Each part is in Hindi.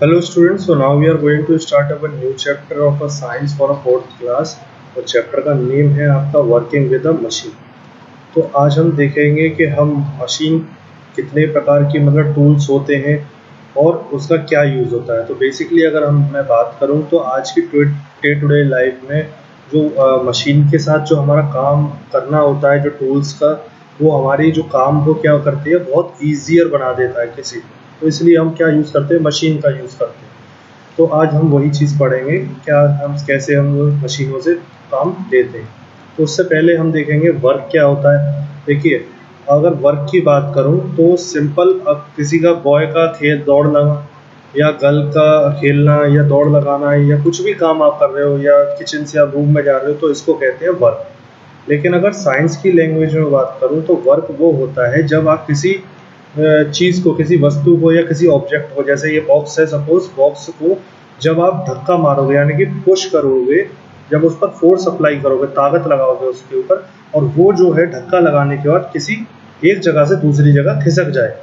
Hello students, so now we are going to start our new chapter of a science for a fourth class। और चैप्टर का नेम है आपका वर्किंग विद अ मशीन। तो आज हम देखेंगे कि हम मशीन कितने प्रकार की मतलब टूल्स होते हैं और उसका क्या यूज़ होता है। तो बेसिकली अगर मैं बात करूं तो आज की डे टू डे लाइफ में जो मशीन के साथ जो हमारा काम करना होता है, जो टूल्स का, वो हमारी जो काम को क्या करती है, बहुत ईजियर बना देता है किसी। तो इसलिए हम क्या यूज़ करते हैं, मशीन का यूज़ करते हैं। तो आज हम वही चीज़ पढ़ेंगे, क्या हम कैसे हम मशीनों से काम लेते हैं। तो उससे पहले हम देखेंगे वर्क क्या होता है। देखिए, अगर वर्क की बात करूं तो सिंपल, अब किसी का बॉय का खेल दौड़ना या गर्ल का खेलना या दौड़ लगाना या कुछ भी काम आप कर रहे हो या किचन से आप रूम में जा रहे हो, तो इसको कहते हैं वर्क। लेकिन अगर साइंस की लैंग्वेज में बात करूं तो वर्क वो होता है जब आप किसी चीज़ को, किसी वस्तु को या किसी ऑब्जेक्ट को, जैसे ये बॉक्स है, सपोज बॉक्स को जब आप धक्का मारोगे यानी कि पुश करोगे, जब उस पर फोर्स अप्लाई करोगे, ताकत लगाओगे उसके ऊपर, और वो जो है धक्का लगाने के बाद किसी एक जगह से दूसरी जगह खिसक जाए।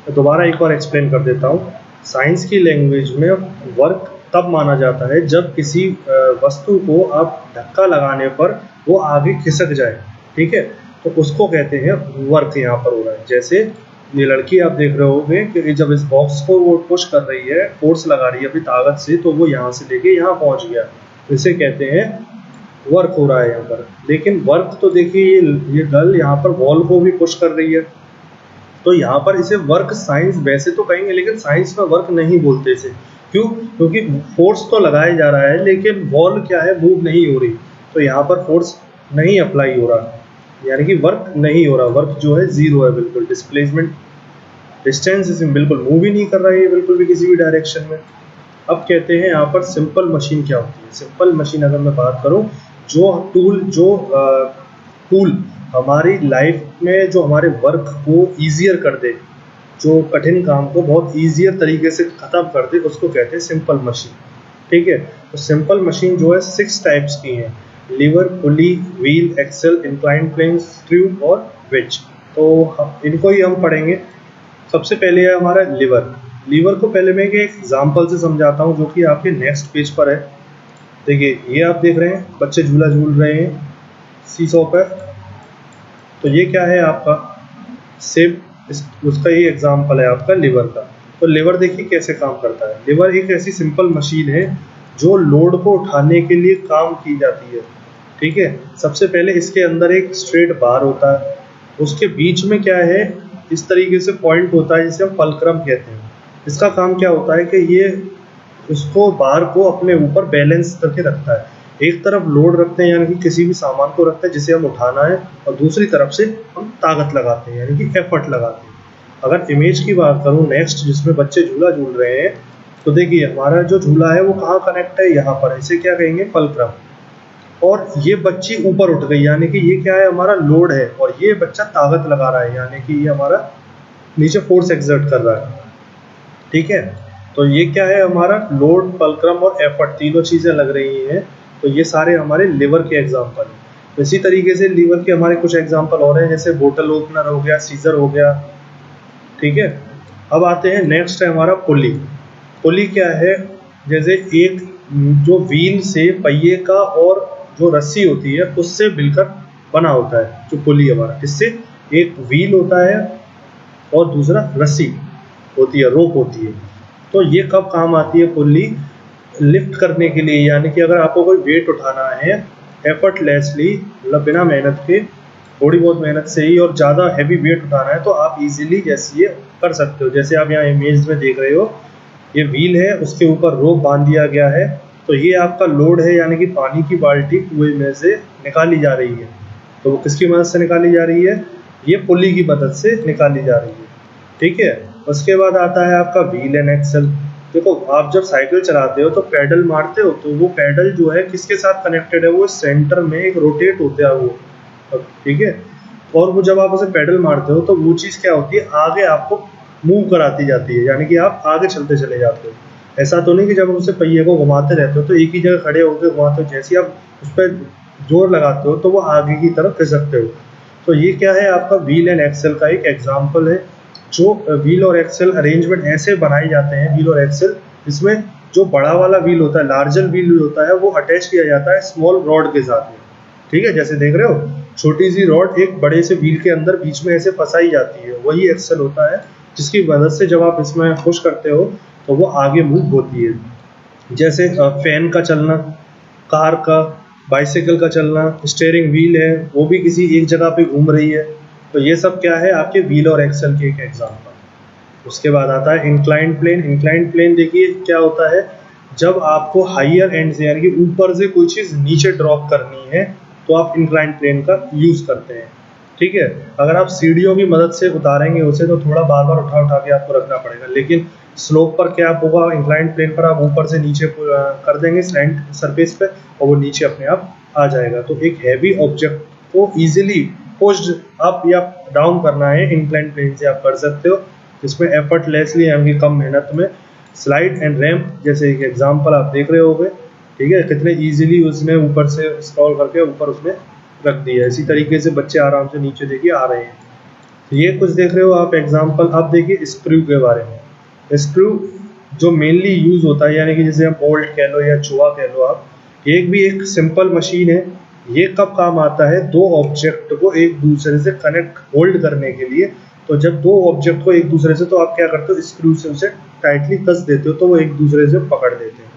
तो दोबारा एक बार एक्सप्लेन कर देता हूँ। साइंस की लैंग्वेज में वर्क तब माना जाता है जब किसी वस्तु को आप धक्का लगाने पर वो आगे खिसक जाए, ठीक है, तो उसको कहते हैं वर्क। यहाँ पर हो रहा है, जैसे ये लड़की आप देख रहे होगे कि जब इस बॉक्स को वो पुश कर रही है, फोर्स लगा रही है अपनी ताकत से, तो वो यहाँ से लेके यहाँ पहुँच गया, इसे कहते हैं वर्क हो रहा है यहाँ पर। लेकिन वर्क तो देखिए, ये गर्ल यहाँ पर वॉल को भी पुश कर रही है, तो यहाँ पर इसे वर्क साइंस वैसे तो कहेंगे, लेकिन साइंस में वर्क नहीं बोलते इसे। क्यों? क्योंकि फोर्स तो लगाया जा रहा है लेकिन वॉल क्या है, मूव नहीं हो रही, तो यहाँ पर फोर्स नहीं अप्लाई हो रहा, यानी कि वर्क नहीं हो रहा। वर्क जो है जीरो है, बिल्कुल डिस्प्लेसमेंट, डिस्टेंस इसे बिल्कुल मूव ही नहीं कर रहा है बिल्कुल भी किसी भी डायरेक्शन में। अब कहते हैं यहाँ पर सिंपल मशीन क्या होती है। सिंपल मशीन अगर मैं बात करूँ, जो टूल हमारी लाइफ में जो हमारे वर्क को ईजियर कर दे, जो कठिन काम को बहुत ईजियर तरीके से ख़त्म कर दे, उसको कहते हैं सिंपल मशीन, ठीक है। तो सिंपल मशीन जो है 6 टाइप्स की हैं: lever, pulley, wheel, axle, incline plane, screw और विच। तो इनको ही हम पढ़ेंगे। सबसे पहले है हमारा लीवर। लीवर को पहले मैं एक एग्जांपल से समझाता हूँ, जो कि आपके नेक्स्ट पेज पर है। देखिए, ये आप देख रहे हैं बच्चे झूला झूल रहे हैं सीसॉ पर। तो ये क्या है आपका सेम, उसका ये एग्जांपल है आपका लीवर का। तो लीवर देखिए कैसे काम करता है। लीवर एक ऐसी सिंपल मशीन है जो लोड को उठाने के लिए काम की जाती है, ठीक है। सबसे पहले इसके अंदर एक स्ट्रेट बार होता है, उसके बीच में क्या है, इस तरीके से पॉइंट होता है जिसे हम फलक्रम कहते हैं। इसका काम क्या होता है कि ये उसको बार को अपने ऊपर बैलेंस करके रखता है। एक तरफ लोड रखते हैं यानी कि किसी भी सामान को रखते हैं जिसे हम उठाना है, और दूसरी तरफ से हम ताकत लगाते हैं यानी कि एफर्ट लगाते हैं। अगर इमेज की बात करूँ नेक्स्ट, जिसमें बच्चे झूला झूल रहे हैं, तो देखिए हमारा जो झूला है वो कहाँ कनेक्ट है, यहाँ पर, इसे क्या कहेंगे, फलक्रम। और ये बच्ची ऊपर उठ गई यानी कि ये क्या है, हमारा लोड है, और ये बच्चा ताकत लगा रहा है यानी कि ये हमारा नीचे फोर्स एक्सर्ट कर रहा है, ठीक है। तो ये क्या है, हमारा लोड, फलक्रम और एफर्ट, तीनों चीज़ें लग रही हैं। तो ये सारे हमारे लीवर के एग्जाम्पल हैं। इसी तरीके से लीवर के हमारे कुछ एग्जाम्पल और हैं, जैसे बोतल ओपनर हो गया, सीजर हो गया, ठीक है। अब आते हैं नेक्स्ट है हमारा पुली। पुली क्या है, जैसे एक जो व्हील से पहिए का और जो रस्सी होती है उससे मिलकर बना होता है जो पुली हमारा। इससे एक व्हील होता है और दूसरा रस्सी होती है, रोप होती है। तो ये कब काम आती है पुली? लिफ्ट करने के लिए, यानी कि अगर आपको कोई वेट उठाना है एफर्टलेसली, मतलब बिना मेहनत के, थोड़ी बहुत मेहनत से ही, और ज़्यादा हैवी वेट उठाना है, तो आप इजीली जैसे ये कर सकते हो। जैसे आप यहाँ इमेज में देख रहे हो, ये व्हील है, उसके ऊपर रोप बांध दिया गया है। तो ये आपका लोड है, यानी कि पानी की बाल्टी कुएं में से निकाली जा रही है। तो वो किसकी मदद से निकाली जा रही है? ये पुली की मदद से निकाली जा रही है, ठीक है। उसके बाद आता है आपका व्हील एंड एक्सेल। देखो, आप जब साइकिल चलाते हो तो पैडल मारते हो, तो वो पैडल जो है किसके साथ कनेक्टेड है, वो सेंटर में एक रोटेट होता है वो, ठीक है। और वो जब आप उसे पैडल मारते हो तो वो चीज़ क्या होती है, आगे आपको मूव कराती जाती है, यानी कि आप आगे चलते चले जाते हो। ऐसा तो नहीं कि जब उसे पहिए को घुमाते रहते हो तो एक ही जगह खड़े होकर घुमाते हो, जैसे आप उस पर जोर लगाते हो तो वो आगे की तरफ खिसकते हो। तो ये क्या है, आपका व्हील एंड एक्सेल का एक एग्जाम्पल है। जो व्हील और एक्सेल अरेंजमेंट ऐसे बनाए जाते हैं, व्हील और एक्सेल, इसमें जो बड़ा वाला व्हील होता है, लार्जर व्हील होता है, वो अटैच किया जाता है स्मॉल रॉड के साथ में। ठीक है, जैसे देख रहे हो छोटी सी रॉड एक बड़े से व्हील के अंदर बीच में ऐसे फंसाई जाती है, वही एक्सल होता है, जिसकी मदद से जब आप इसमें पुश करते हो तो वो आगे मूव होती है। जैसे फैन का चलना, कार का, बाइसाइकिल का चलना, स्टीयरिंग व्हील है वो भी किसी एक जगह पे घूम रही है, तो ये सब क्या है आपके व्हील और एक्सल के एक एग्जाम्पल। उसके बाद आता है इंक्लाइंड प्लेन। इंक्लाइंड प्लेन देखिए क्या होता है, जब आपको हायर एंड से यानी कि ऊपर से कोई चीज़ नीचे ड्रॉप करनी है तो आप इंक्लाइंड प्लेन का यूज़ करते हैं। ठीक है, अगर आप सीढ़ियों की मदद से उतारेंगे उसे तो थोड़ा बार बार उठा उठा के आपको रखना पड़ेगा, लेकिन स्लोप पर क्या होगा, इंक्लाइंड प्लेन पर आप ऊपर से नीचे कर देंगे स्लैंट सरफेस पे और वो नीचे अपने आप आ जाएगा। तो एक हैवी ऑब्जेक्ट को इजीली पुश्ड अप या डाउन करना है इंक्लाइंड प्लेन से आप कर सकते हो, जिसमें एफर्टलेसली यानी कम मेहनत में स्लाइड एंड रैंप जैसे एक एग्जांपल आप देख रहे होगे। ठीक है, कितने इजीली उसने ऊपर से स्क्रॉल करके ऊपर उसमें रख दिया। इसी तरीके से बच्चे आराम से नीचे देखिए आ रहे हैं। तो ये कुछ देख रहे हो आप एग्जांपल। अब देखिए स्क्रू के बारे में। स्क्रू जो मेनली यूज होता है यानी कि जैसे हम बोल्ट कह लो या चूहा कह लो आप, एक भी एक सिंपल मशीन है। ये कब काम आता है, दो ऑब्जेक्ट को एक दूसरे से कनेक्ट होल्ड करने के लिए। तो जब दो ऑब्जेक्ट को एक दूसरे से, तो आप क्या करते हो, स्क्रू से उसे टाइटली कस देते हो तो वो एक दूसरे से पकड़ देते हैं।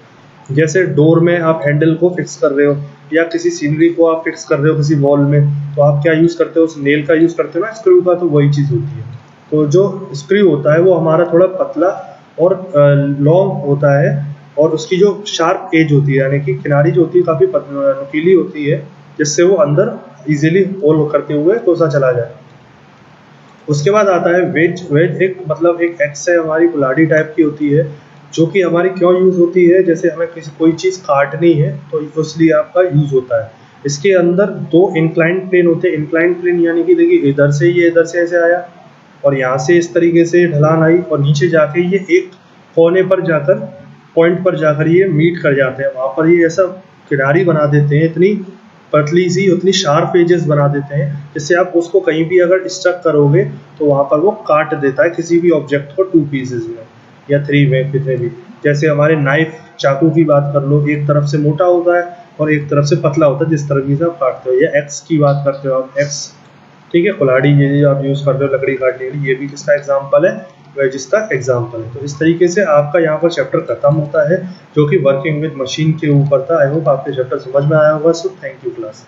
जैसे डोर में आप हैंडल को फिक्स कर रहे हो या किसी सीनरी को आप फिक्स कर रहे हो किसी वॉल में, तो आप क्या यूज़ करते हो, उस नेल का यूज़ करते हो ना स्क्रू का, तो वही चीज़ होती है। तो जो स्क्रू होता है वो हमारा थोड़ा पतला और लॉन्ग होता है और उसकी जो शार्प एज होती है यानी कि किनारी जो होती है काफ़ी नुकीली होती है, जिससे वो अंदर इजीली होल करते हुए कोसा चला जाए। उसके बाद आता है वेज। वेज एक मतलब एक एक्स है हमारी कुल्हाड़ी टाइप की होती है, जो कि हमारी क्यों यूज़ होती है, जैसे हमें किसी कोई चीज़ काटनी है तो इसलिए आपका यूज़ होता है। इसके अंदर दो इंक्लाइंड प्लेन होते हैं। इंक्लाइंड प्लेन यानी कि देखिए इधर से ये इधर से ऐसे आया और यहाँ से इस तरीके से ढलान आई और नीचे जाके ये एक कोने पर जाकर पॉइंट पर जाकर ये मीट कर जाते हैं। वहाँ पर ये ऐसा किनारी बना देते हैं, इतनी पतली सी उतनी शार्प एजेस बना देते हैं, जिससे आप उसको कहीं भी अगर स्टक करोगे तो वहाँ पर वो काट देता है किसी भी ऑब्जेक्ट को 2 पीसेज में या 3 में, कितने भी। जैसे हमारे नाइफ चाकू की बात कर लो, एक तरफ से मोटा होता है और एक तरफ से पतला होता है, जिस तरह से आप काटते हो। या एक्स की बात करते हो आप, एक्स। ठीक है, कुल्हाड़ी ये आप यूज़ करते हो लकड़ी काटने के लिए, ये भी किसका एग्जाम्पल है, वह जिसका एग्जाम्पल है। तो इस तरीके से आपका यहाँ पर चैप्टर खत्म होता है, जो कि वर्किंग विद मशीन के ऊपर था। आई होप आपके चैप्टर समझ में आया होगा। So thank you class.